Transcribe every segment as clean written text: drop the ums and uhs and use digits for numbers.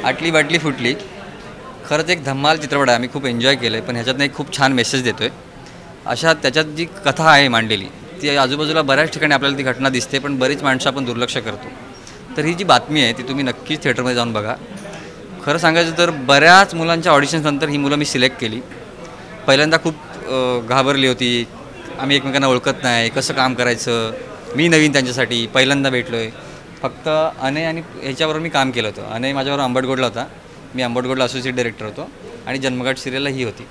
आटली बाटली फुटली खरंच एक धम्माल चित्रपट आहे. आम्ही खूप एन्जॉय केलं आहे, पण ह्याच्यातनं एक खूप छान मेसेज देतो आहे. अशा त्याच्यात जी कथा आहे मांडलेली ती आजूबाजूला बऱ्याच ठिकाणी आपल्याला ती घटना दिसते, पण बरीच माणसं आपण दुर्लक्ष करतो. तर ही जी बातमी आहे ती तुम्ही नक्कीच थिएटरमध्ये जाऊन बघा. खरं सांगायचं तर बऱ्याच मुलांच्या ऑडिशन्सनंतर ही मुलं मी सिलेक्ट केली. पहिल्यांदा खूप घाबरली होती. आम्ही एकमेकांना ओळखत नाही, कसं काम करायचं, मी नवीन त्यांच्यासाठी पहिल्यांदा भेटलो आहे. फक्त अनय आणि ह्याच्याबरोबर मी काम केलं होतं. अनय माझ्याबरोबर आंबटगोडला होता, मी आंबटगोडला असोसिएट डायरेक्टर होतो आणि जन्मगाठ सिरियलला ही होती.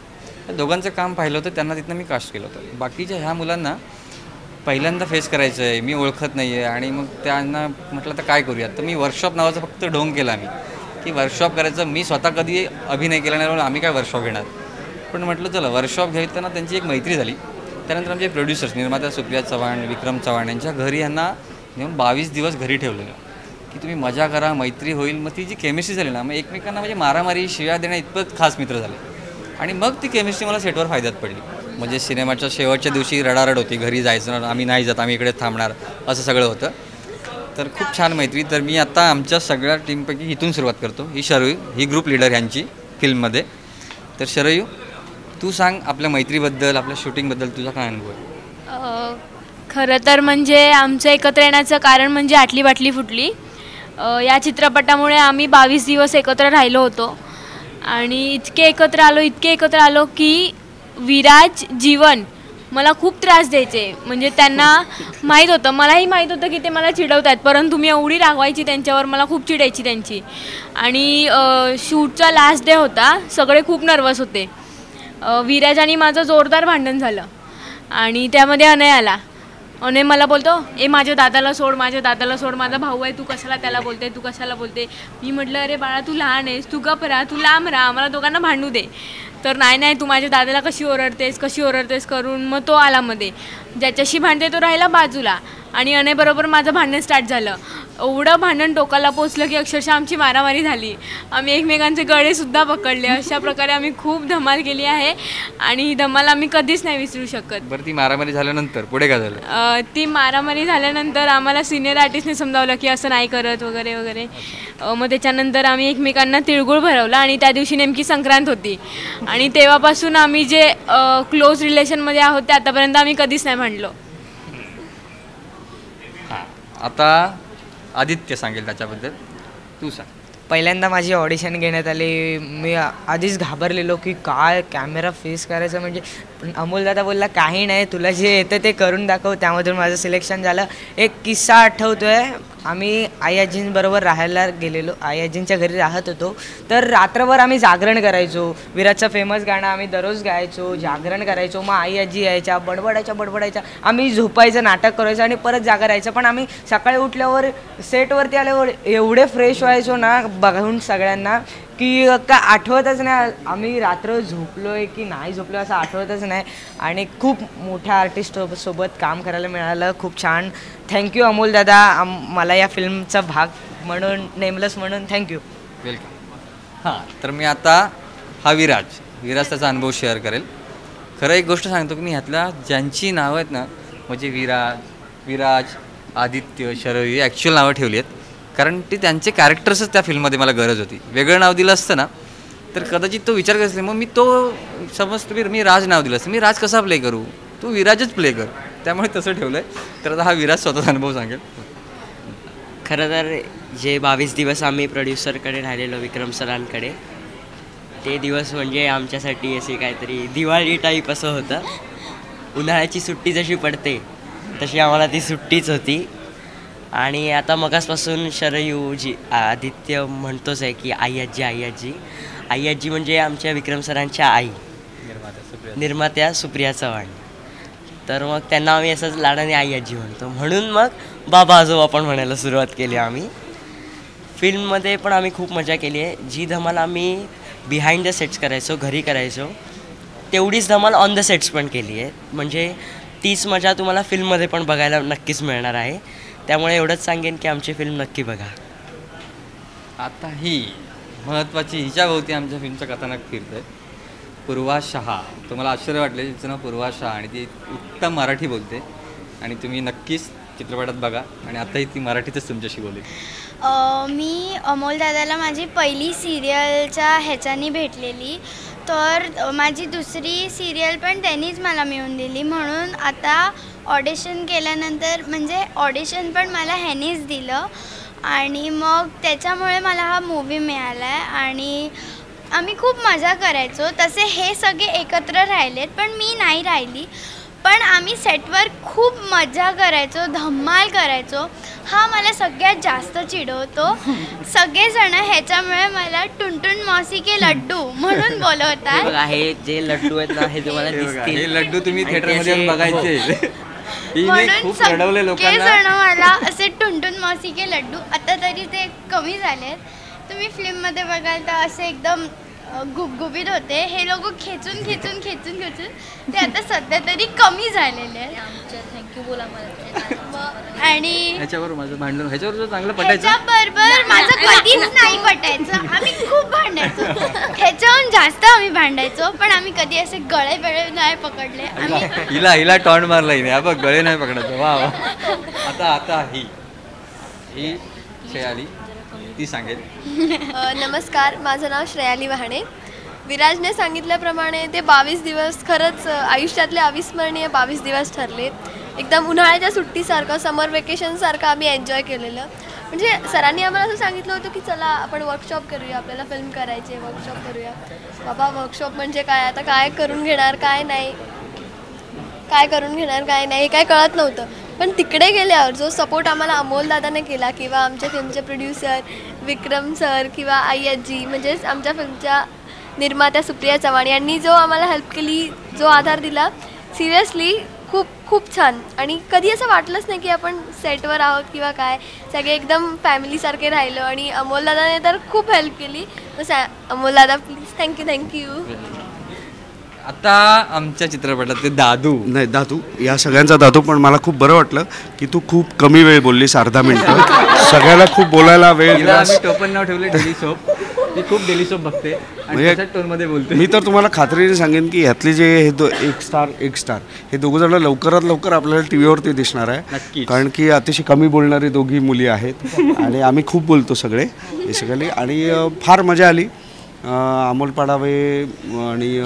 त्या दोघांचं काम पाहिलं होतं, त्यांना तिथनं मी कास्ट केलं होतं. बाकीच्या ह्या मुलांना पहिल्यांदा फेस करायचं आहे, मी ओळखत नाही आहे आणि मग त्यांना म्हटलं तर काय करूयात. तर मी वर्कशॉप नावाचं फक्त ढोंग केला आम्ही की वर्कशॉप करायचं. मी स्वतः कधी अभिनय केला नाही, आम्ही काय वर्कशॉप घेणार. पण म्हटलं चला वर्कशॉप घेताना त्यांची एक मैत्री झाली. त्यानंतर आमचे प्रोड्युसर्स निर्माता सुप्रिया चव्हाण, विक्रम चव्हाण यांच्या घरी यांना नेऊन 22 दिवस घरी ठेवलेलं की तुम्ही मजा करा, मैत्री होईल. मग ती जी केमिस्ट्री झाली ना, मग एकमेकांना म्हणजे मारामारी शिव्या देण्या इतपत खास मित्र झाले आणि मग ती केमिस्ट्री मला सेटवर फायद्यात पडली. म्हणजे सिनेमाच्या शेवटच्या दिवशी रडारड होती, घरी जायचं, आम्ही नाही जात, आम्ही इकडेच थांबणार, असं सगळं होतं. तर खूप छान मैत्री. तर मी आता आमच्या सगळ्या टीमपैकी इथून सुरुवात करतो. ही शरयू, ही ग्रुप लीडर ह्यांची फिल्ममध्ये. तर शरयू, तू सांग आपल्या मैत्रीबद्दल, आपल्या शूटिंगबद्दल तुझा काय अनुभव आहे? खरं तर म्हणजे आमचं एकत्र येण्याचं कारण म्हणजे आटली बाटली फुटली. या चित्रपटामुळे आम्ही 22 दिवस एकत्र राहिलो होतो आणि इतके एकत्र आलो की विराज, जीवन मला खूप त्रास द्यायचे. म्हणजे त्यांना माहीत होतं, मलाही माहीत होतं की ते मला चिडवत आहेत, परंतु मी एवढी रागवायची त्यांच्यावर, मला खूप चिडायची त्यांची. आणि शूटचा लास्ट डे होता, सगळे खूप नर्वस होते. विराज आणि माझं जोरदार भांडण झालं आणि त्यामध्ये अनय आला. अनय मला बोलतो, माझ्या दादाला सोड, माझा भाऊ आहे, तू कशाला त्याला बोलते, तू कशाला बोलते. मी म्हटलं अरे बाळा तू लहान आहेस, तू गप राहा, तू लांब राहा, आम्हाला दोघांना भांडू दे. तर नाही तू माझ्या दादाला कशी ओरडतेस करून मग तो आला मध्ये. ज्याच्याशी भांडते तो राहिला बाजूला आणि अनयबरोबर माझं भांडण स्टार्ट झालं. एवढं भांडण टोकाला पोचलं की अक्षरशः आमची मारामारी झाली. आम्ही एकमेकांचे गळेसुद्धा पकडले. अशा प्रकारे आम्ही खूप धमाल केली आहे आणि ही धमाल आम्ही कधीच नाही विसरू शकत. बरं, ती मारामारी झाल्यानंतर पुढे काय झालं? ती मारामारी झाल्यानंतर आम्हाला सिनियर आर्टिस्टने समजावलं की असं नाही करत वगैरे वगैरे. मग त्याच्यानंतर आम्ही एकमेकांना तिळगुळ भरवला आणि त्या दिवशी नेमकी संक्रांत होती आणि तेव्हापासून आम्ही जे क्लोज रिलेशनमध्ये आहोत ते आतापर्यंत आम्ही कधीच नाही भांडलो. आता आदित्य सांगेल त्याच्याबद्दल, तू सांग. पहिल्यांदा माझी ऑडिशन घेण्यात आली. मी आधीच घाबरलेलो की काय कॅमेरा फेस करायचं. म्हणजे पण अमोलदादा बोलला काही नाही, तुला जे येतं ते करून दाखव. त्यामधून माझं सिलेक्शन झालं. एक किस्सा आठवतो आहे, आम्ही आई आजींबरोबर राहायला गेलेलो, आई आजींच्या घरी राहत होतो. तर रात्रभर आम्ही जागरण करायचो. विराजचं फेमस गाणं आम्ही दररोज गायचो, जागरण करायचो. मग आई आजी यायच्या, बडबडायच्या, आम्ही झोपायचं, नाटक करायचं आणि परत जागा राहायचं. पण आम्ही सकाळी उठल्यावर सेटवरती आल्यावर एवढे फ्रेश व्हायचो ना बघून सगळ्यांना की का आठवतच नाही आम्ही रात्र झोपलो आहे की नाही झोपलो असं आठवतच नाही. आणि खूप मोठ्या आर्टिस्टसोबत काम करायला मिळालं, खूप छान. थँक्यू अमोल दादा, मला या फिल्मचा भाग म्हणून नेमलंस म्हणून थँक्यू. वेलकम. हां, तर मी आता हा विराज त्याचा अनुभव शेअर करेल. खरं एक गोष्ट सांगतो की मी ह्यातल्या ज्यांची नावं आहेत ना, म्हणजे विराज, आदित्य, शरयू ॲक्च्युअल नावं ठेवली आहेत कारण ती त्यांचे कॅरेक्टर्सच त्या फिल्ममध्ये मला गरज होती. वेगळं नाव दिलं असतं ना तर कदाचित तो विचार करत मग मी तो समजतो मी राज नाव दिलं असतं, मी राज कसा प्ले करू, तू विराजच प्ले कर, त्यामुळे तसं ठेवलं आहे. तर आता हा विराज स्वतःचा अनुभव सांगेल. खरं तर जे 22 दिवस आम्ही प्रोड्युसरकडे राहिलेलो विक्रम सरांकडे, ते दिवस म्हणजे आमच्यासाठी असे काहीतरी दिवाळी टाईप असं होतं. उन्हाळ्याची सुट्टी जशी पडते तशी आम्हाला ती सुट्टीच होती. आणि आता मगासपासून शरयू जी आदित्य म्हणतोच आहे की आई आजी म्हणजे आमच्या विक्रम सरांच्या आई, निर्मात्या सुप्रिया चव्हाण. तर मग त्यांना आम्ही असंच लाडाने आई आजी म्हणतो, म्हणून मग बाबा आजोबा पण म्हणायला सुरुवात केली आम्ही. फिल्ममध्ये पण आम्ही खूप मजा केली आहे. जी धमाल आम्ही बिहाइंड द सेट्स करायचो, घरी करायचो, तेवढीच धमाल ऑन द सेट्स पण केली आहे. म्हणजे तीच मजा तुम्हाला फिल्ममध्ये पण बघायला नक्कीच मिळणार आहे. त्यामुळे एवढंच सांगेन की आमची फिल्म नक्की बघा. आता ही महत्त्वाची हिच्याभोवती आमच्या फिल्मचं कथानक फिरतं आहे. पूर्वा शहा, तुम्हाला आश्चर्य वाटले, तिचं नाव पूर्वा शहा आणि ती उत्तम मराठी बोलते आणि तुम्ही नक्कीच चित्रपटात बघा आणि आताही ती मराठीतच तुमच्याशी बोलेल. मी अमोल दादाला माझी पहिली सिरियलच्या ह्याच्यानी भेटलेली, तर माझी दुसरी सिरियल पण त्यांनीच मला मिळवून दिली. म्हणून आता ऑडिशन केल्यानंतर म्हणजे ऑडिशन पण मला ह्यानीच दिलं आणि मग त्याच्यामुळे मला हा मूवी मिळाला आहे आणि आम्ही खूप मजा करायचो. तसे हे सगळे एकत्र राहिलेत पण मी नाही राहिली, पण आम्ही सेटवर खूप मजा करायचो, धम्माल करायचो. हा मला सगळ्यात जास्त चिडवतो. सगळेजण ह्याच्यामुळे मला टुनटुन मौसी के लड्डू म्हणून बोलवतात. हे जे लड्डू आहेत ना हे तुम्हाला दिसतील. हे लड्डू तुम्ही थिएटरमध्ये येऊन बघायचे. हिने म्हणून खूप रडवले लोकांना. सगळेजण मला असे टुनटुन मौसी के लड्डू. आता तरी ते कमी झालेत. तुम्ही फिल्ममध्ये बघाल तर असे एकदम गुबगुबीत होते. हे लोक खेचून खेचून खेचून खेचून ते आता सध्या तरी कमी झालेले आहेत. थँक्यू बोला मला. आणि ह्याच्यावर माझं भांडण, ह्याच्यावर जो चांगलं पटायचं ह्याच्याबरोबर माझं कधीच नाही पटायचं. आम्ही खूप भांडायचो, ह्याच्याहून जास्त आम्ही भांडायचो, पण आम्ही कधी असे गळे बिळे नाही पकडले. आम्ही हिला टॉन्ट मारला हिने. हा बघ गळे नाही पकडायचं. वा वा. आता ही श्रेयाली ती सांगेल. नमस्कार, माझं नाव श्रेयाली वहाणे. विराजने सांगितल्याप्रमाणे ते 22 दिवस खरंच आयुष्यातले अविस्मरणीय 22 दिवस ठरले. एकदम उन्हाळ्याच्या सुट्टीसारखं, समर वेकेशनसारखं आम्ही एन्जॉय केलेलं. म्हणजे सरांनी आम्हाला असं सांगितलं होतं की चला आपण वर्कशॉप करूया, आपल्याला फिल्म करायचे, वर्कशॉप करूया. बाबा वर्कशॉप म्हणजे काय, आता काय करून घेणार काय नाही, काय करून घेणार काय नाही हे काय कळत नव्हतं. पण तिकडे गेल्यावर जो सपोर्ट आम्हाला अमोल दादाने केला किंवा आमच्या फिल्मचे प्रोड्युसर विक्रम सर किंवा आई आजी म्हणजेच आमच्या फिल्मच्या निर्मात्या सुप्रिया चव्हाण यांनी जो आम्हाला हेल्प केली, जो आधार दिला, सिरियसली खूप खूप छान. आणि कधी असं वाटलंच नाही की आपण सेटवर आहोत किंवा काय, सगळे एकदम फॅमिलीसारखे राहिलो. आणि अमोल दादाने तर खूप हेल्प केली. अमोल दादा प्लीज थँक्यू. आता आमच्या चित्रपटात ते दादू नाही, दादू या सगळ्यांचा दादू. पण मला खूप बरं वाटलं की तू खूप कमी वेळ बोललीस, 10 मिनिटं. सगळ्याला खूप बोलायला वेळ दिलास. आम्ही टोपण नाव ठेवले डेली सोप. ती खूप डेली सोप बघते आणि त्याच्याच टोनमध्ये बोलते. मी तर तुम्हाला खात्रीने सांगेन की ह्यातले जे हे एक स्टार हे दोघं जण लवकरात लवकर आपल्याला टी व्हीवरती दिसणार आहे. नक्कीच. कारण की अतिशय कमी बोलणारी दोघी मुली आहेत आणि आम्ही खूप बोलतो सगळे बेसिकली. आणि फार मजा आली. अमोल पाडावे आणि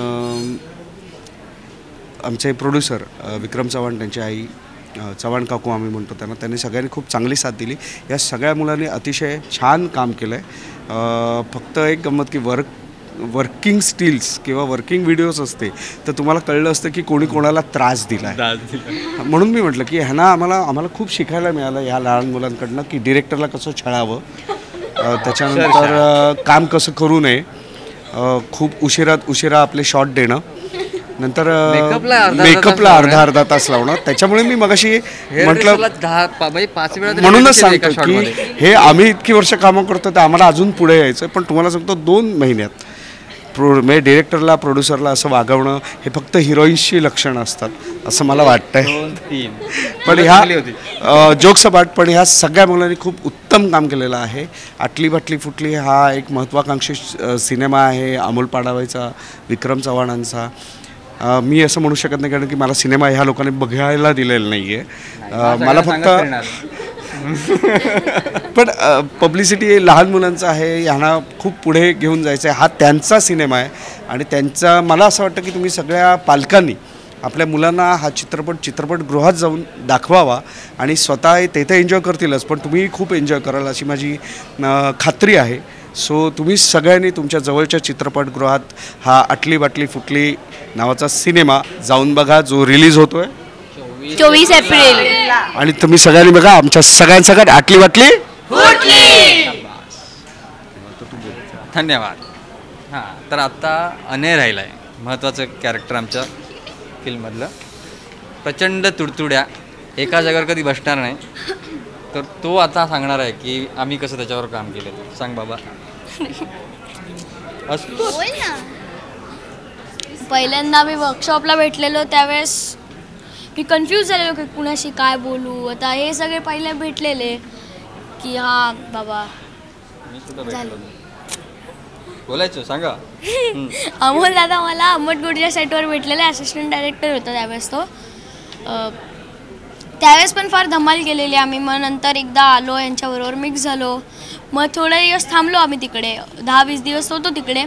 आमचे प्रोड्युसर विक्रम चव्हाण, त्यांची आई चव्हाण काकू आम्ही म्हणतो त्यांना, त्यांनी सगळ्यांनी खूप चांगली साथ दिली. या सगळ्या मुलांनी अतिशय छान काम केलं आहे. फक्त एक गंमत की वर्किंग स्टिल्स किंवा वर्किंग व्हिडिओज असते तर तुम्हाला कळलं असतं की कोणी कोणाला त्रास दिला आहे. म्हणून मी म्हटलं की ह्यांना आम्हाला खूप शिकायला मिळालं ह्या लहान मुलांकडनं की डिरेक्टरला कसं छळावं, त्याच्यानंतर काम कसं करू नये, खूप उशिरा आपले शॉट देणं, नंतर मेकअपला अर्धा तास लावणं. त्याच्यामुळे मी मगाशी म्हटलं, 5 वेळा म्हणूनच सांगतो की हे आम्ही इतकी वर्ष कामं करतो तर आम्हाला अजून पुढे यायचं. पण तुम्हाला सांगतो 2 महिन्यात म्हणजे डिरेक्टरला प्रोड्युसरला असं वागवणं हे फक्त हिरोईन्सची लक्षणं असतात असं मला वाटतंय. पण ह्या जोक्स अपार्ट, पण ह्या सगळ्या मुलांनी खूप उत्तम काम केलेलं आहे. आटली बाटली फुटली हा एक महत्त्वाकांक्षी सिनेमा आहे अमोल पाडावेचा, विक्रम चव्हाणांचा. मी असं म्हणू शकत नाही कारण की मला सिनेमा ह्या लोकांनी बघायला दिलेला नाही आहे. मला फक्त पण पब्लिसिटी लहान मुलांचं आहे, ह्यांना खूप पुढे घेऊन जायचं आहे. हा त्यांचा सिनेमा आहे आणि त्यांचा मला असं वाटतं की तुम्ही सगळ्या पालकांनी आपल्या मुलांना हा चित्रपटगृहात जाऊन दाखवावा आणि स्वतः तेथे एन्जॉय करतीलच पण तुम्ही खूप एन्जॉय कराल अशी माझी खात्री आहे. सो तुम्ही सगळ्यांनी तुमच्या जवळच्या चित्रपटगृहात हा आटली बाटली फुटली नावाचा सिनेमा जाऊन बघा, जो रिलीज होतोय 24 एप्रिल. आणि तुम्ही सगळ्यांनी बघा आमच्या सगळ्यांसकट आटली बाटली फुटली. धन्यवाद. हां, तर आता अनय राहिला आहे, महत्त्वाचं कॅरेक्टर आमच्या फिल्ममधलं. प्रचंड तुडतुड्या, एका जागेवर कधी बसणार नाही. तर तो आता सांगणार आहे की आम्ही कसं त्याच्यावर काम केलं. सांग बाबा. पहिल्यांदा मी वर्कशॉपला भेटलेलो त्यावेळेस मी कन्फ्यूज झालेलो की कुणाशी काय बोलू. आता हे सगळे पहिले भेटलेले की हां बाबा मी सुद्धा भेटलो, बोलायचं सांगा. अमोल दादा मला अम्मटगुडच्या सेटवर भेटलेले, असिस्टंट डायरेक्टर होता त्यावेळेस तो. त्यावेळेस पण फार धमाल केलेली आम्ही. मग नंतर एकदा आलो यांच्याबरोबर मिक्स झालो. मग थोडे दिवस थांबलो आम्ही तिकडे, 10-20 दिवस होतो तिकडे.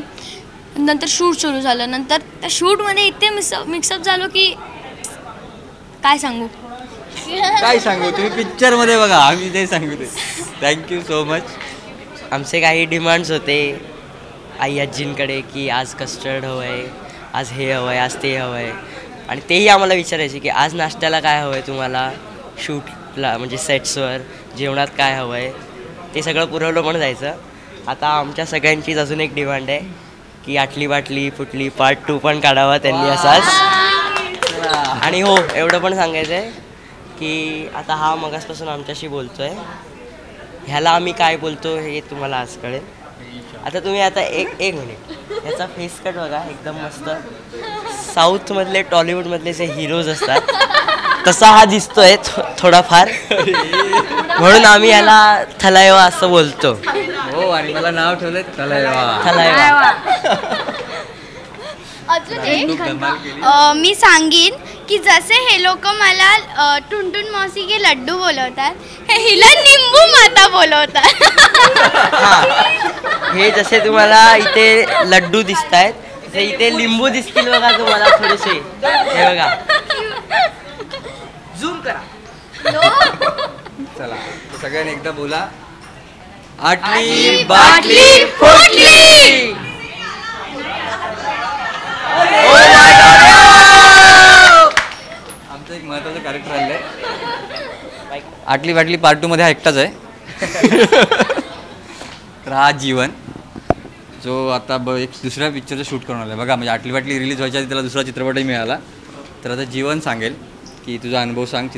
नंतर शूट सुरू झालं. नंतर त्या शूटमध्ये इतके मिक्सअप झालो की काय सांगू. काय सांगू, तुम्ही पिक्चरमध्ये बघा, आम्ही ते सांगू ते. Thank you so much. आमचे काही डिमांड्स होते आई आजींकडे की आज कस्टर्ड हवं आहे, आज हे हवं आहे, आज ते हवं आहे. आणि तेही आम्हाला विचारायचे की आज नाश्त्याला काय हवं आहे तुम्हाला, शूटला म्हणजे सेट्सवर जेवणात काय हवं आहे. ते सगळं पुरवलं पण जायचं. आता आमच्या सगळ्यांचीच अजून एक डिमांड आहे की आटली बाटली फुटली पार्ट 2 पण काढावा त्यांनी असाच. आणि हो, एवढं पण सांगायचं आहे की आता हा मगासपासून आमच्याशी बोलतो आहे, ह्याला आम्ही काय बोलतो हे तुम्हाला आज कळेल. आता तुम्ही आता एक मिनिट, ह्याचा फेस कट बघा, एकदम मस्त साऊथमधले टॉलिवूडमधले जे हिरोज असतात तसा हा दिसतोय थोडाफार, म्हणून आम्ही ह्याला थलायवा असं बोलतो. हो, आणि मला नाव ठेवलंय थलायवा. थलायवा. अजून एक मी सांगीन की जसे हे लोक मला टुनटुन मौसी के लड्डू बोलवतात, हे हिला निंबू माता बोलवतात. हे जसे तुम्हाला इथे लड्डू दिसत आहेत तसे इथे लिंबू दिसतील बघा तुम्हाला थोडेसे. हे बघा, झूम करा. चला सगळ्यांनी एकदा बोला, आटली बाटली फुटली. आमचं एक महत्त्वाचं कॅरेक्टर आलेलं आहे. आटली बाटली पार्ट 2 मध्ये हा एकटाच आहे. तर हा जीवन जो आता एक दुसऱ्या पिक्चरचं शूट करून आला बघा. म्हणजे आटली बाटली रिलीज व्हायच्या आधी त्याला दुसरा चित्रपटही मिळाला. तर आता जीवन सांगेल की तुझा अनुभव सांग,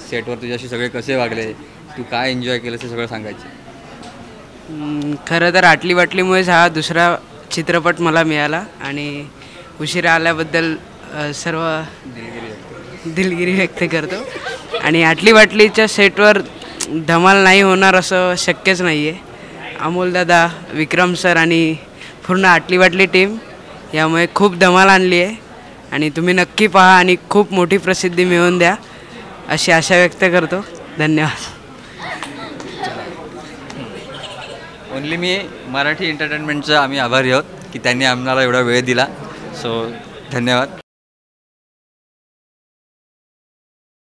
सेटवर तुझ्याशी सगळे कसे वागले, तू काय एन्जॉय केलं ते सगळं सांगायचं. खरं तर आटली बाटलीमुळेच हा दुसरा चित्रपट मला मिळाला आणि उशिरा आल्याबद्दल सर्व दिलगिरी व्यक्त करतो. आणि आटली बाटलीच्या सेटवर धमाल नाही होणार असं शक्यच नाही आहे. अमोलदादा, विक्रम सर आणि पूर्ण आटली बाटली टीम यामुळे खूप धमाल आणली आहे. आणि तुम्ही नक्की पहा आणि खूप मोठी प्रसिद्धी मिळवून द्या अशी आशा व्यक्त करतो. धन्यवाद. ओनली मी मराठी एंटरटेनमेंटचं आम्ही आभारी आहोत की त्यांनी आम्हाला एवढा वेळ दिला. सो धन्यवाद.